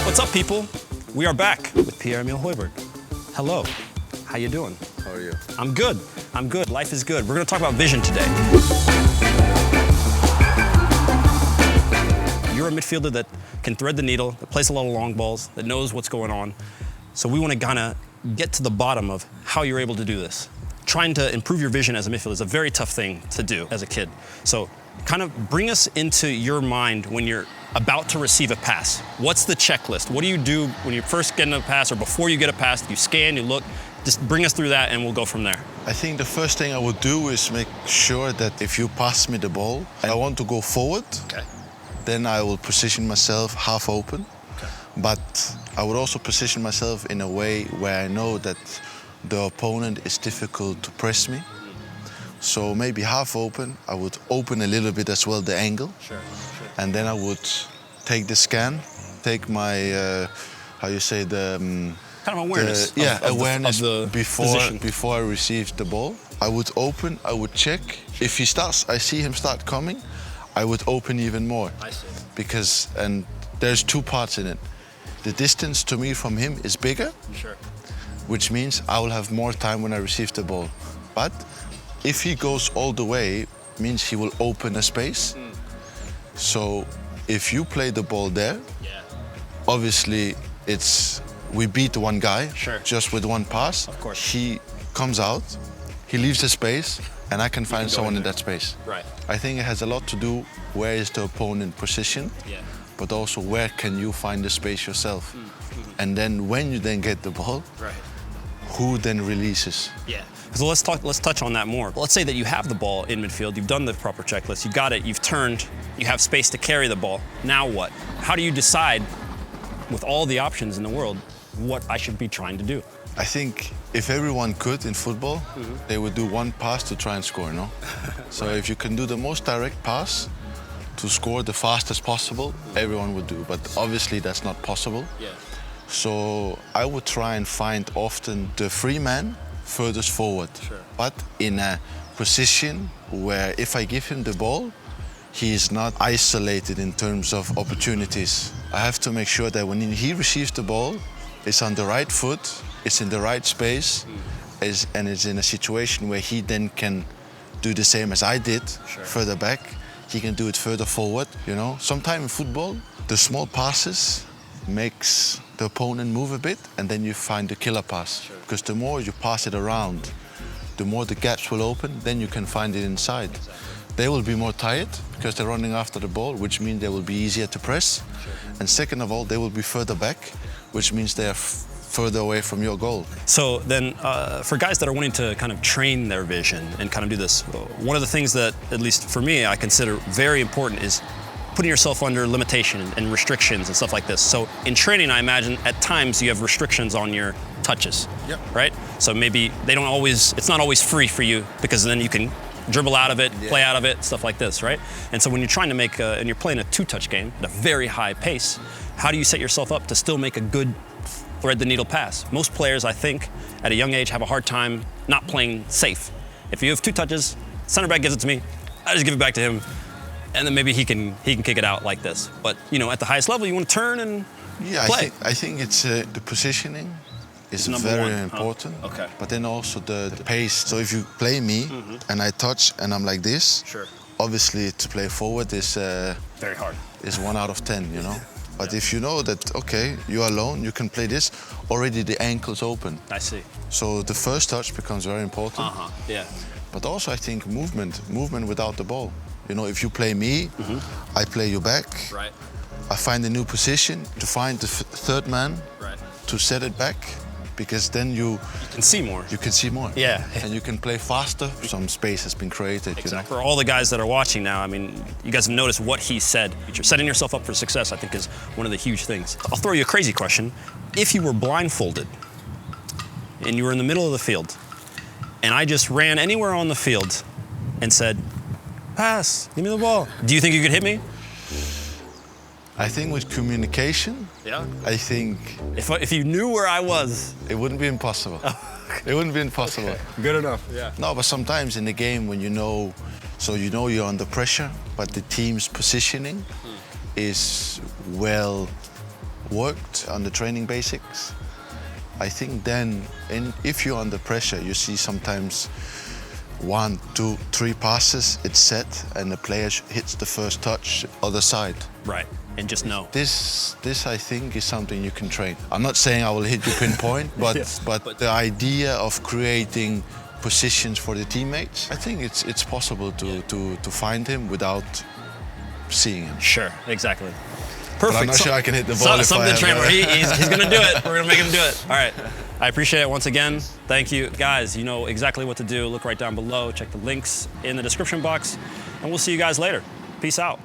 What's up, people? We are back with Pierre Emile Højbjerg. Hello. How you doing? How are you? I'm good. I'm good. Life is good. We're going to talk about vision today. You're a midfielder that can thread the needle, that plays a lot of long balls, that knows what's going on. So we want to kind of get to the bottom of how you're able to do this. Trying to improve your vision as a midfielder is a very tough thing to do as a kid. So kind of bring us into your mind when you're about to receive a pass. What's the checklist? What do you do when you're first getting a pass or before you get a pass? You scan, you look. Just bring us through that and we'll go from there. I think the first thing I would do is make sure that if you pass me the ball, I want to go forward. Okay. Then I will position myself half open. Okay. But I would also position myself in a way where I know that the opponent is difficult to press me. So maybe half open, I would open a little bit as well the angle. Sure. And then I would take the scan, take my, how you say, the... kind of awareness. Awareness of the position. before I received the ball. I would open, I would check. If he starts, I see him start coming, I would open even more. I see. Because, and there's two parts in it. The distance to me from him is bigger. Sure. Which means I will have more time when I receive the ball. But if he goes all the way, means he will open a space. So if you play the ball there, obviously we beat one guy just with one pass. Of course. He comes out, he leaves the space, and I can find someone in that space. Right. I think it has a lot to do where is the opponent positioned, but also where can you find the space yourself. And then when you then get the ball, who then releases? Yeah. So let's touch on that more. Let's say that you have the ball in midfield, you've done the proper checklist, you got it, you've turned, you have space to carry the ball. Now what? How do you decide, with all the options in the world, what I should be trying to do? I think if everyone could in football, they would do one pass to try and score, no? So if you can do the most direct pass to score the fastest possible, everyone would do. But obviously that's not possible. So I would try and find often the free man furthest forward, but in a position where if I give him the ball, he is not isolated in terms of opportunities. I have to make sure that when he receives the ball, it's on the right foot, it's in the right space, and it's in a situation where he then can do the same as I did, further back. He can do it further forward, you know. Sometimes in football, the small passes makes the opponent move a bit, and then you find the killer pass. Because the more you pass it around, the more the gaps will open, then you can find it inside. They will be more tired because they're running after the ball, which means they will be easier to press. And second of all, they will be further back, which means they are further away from your goal. So then, for guys that are wanting to kind of train their vision and kind of do this, one of the things that, at least for me, I consider very important is putting yourself under limitation and restrictions and stuff like this. So in training, I imagine at times you have restrictions on your touches, right? So maybe it's not always free for you, because then you can dribble out of it, play out of it, stuff like this, right? And so when you're trying to make and you're playing a two-touch game at a very high pace, how do you set yourself up to still make a good thread the needle pass? Most players, I think, at a young age have a hard time not playing safe. If you have two touches, center back gives it to me, I just give it back to him, and then maybe he can kick it out like this. But you know, at the highest level, you want to turn and play. I think it's the positioning is very important. Okay. But then also the pace. So if you play me and I touch and I'm like this, obviously to play forward is very hard. Is 1 out of 10, you know. But if you know that, okay, you're alone, you can play this, already the ankle's open. I see. So the first touch becomes very important. But also I think movement without the ball. You know, if you play me, I play you back. Right. I find a new position to find the third man to set it back, because then you can see more. You can see more. Yeah. And you can play faster. Some space has been created. Exactly. You know? For all the guys that are watching now, I mean, you guys have noticed what he said. You're setting yourself up for success, I think, is one of the huge things. I'll throw you a crazy question. If you were blindfolded and you were in the middle of the field, and I just ran anywhere on the field and said, pass, give me the ball, do you think you could hit me? I think with communication, I think... If you knew where I was... It wouldn't be impossible. It wouldn't be impossible. Okay. Good enough, No, but sometimes in the game when you know you're under pressure, but the team's positioning is well worked on the training basics, I think then, if you're under pressure, you see sometimes 1, 2, 3 passes, it's set, and the player hits the first touch, other side. Right, and just know. This I think is something you can train. I'm not saying I will hit you pinpoint, but Yes. but the idea of creating positions for the teammates, I think it's possible to find him without seeing him. Sure, exactly. But Perfect. I'm not sure I can hit the ball. Something trainer. He's going to do it. We're going to make him do it. All right. I appreciate it once again. Thank you. Guys, you know exactly what to do. Look right down below. Check the links in the description box. And we'll see you guys later. Peace out.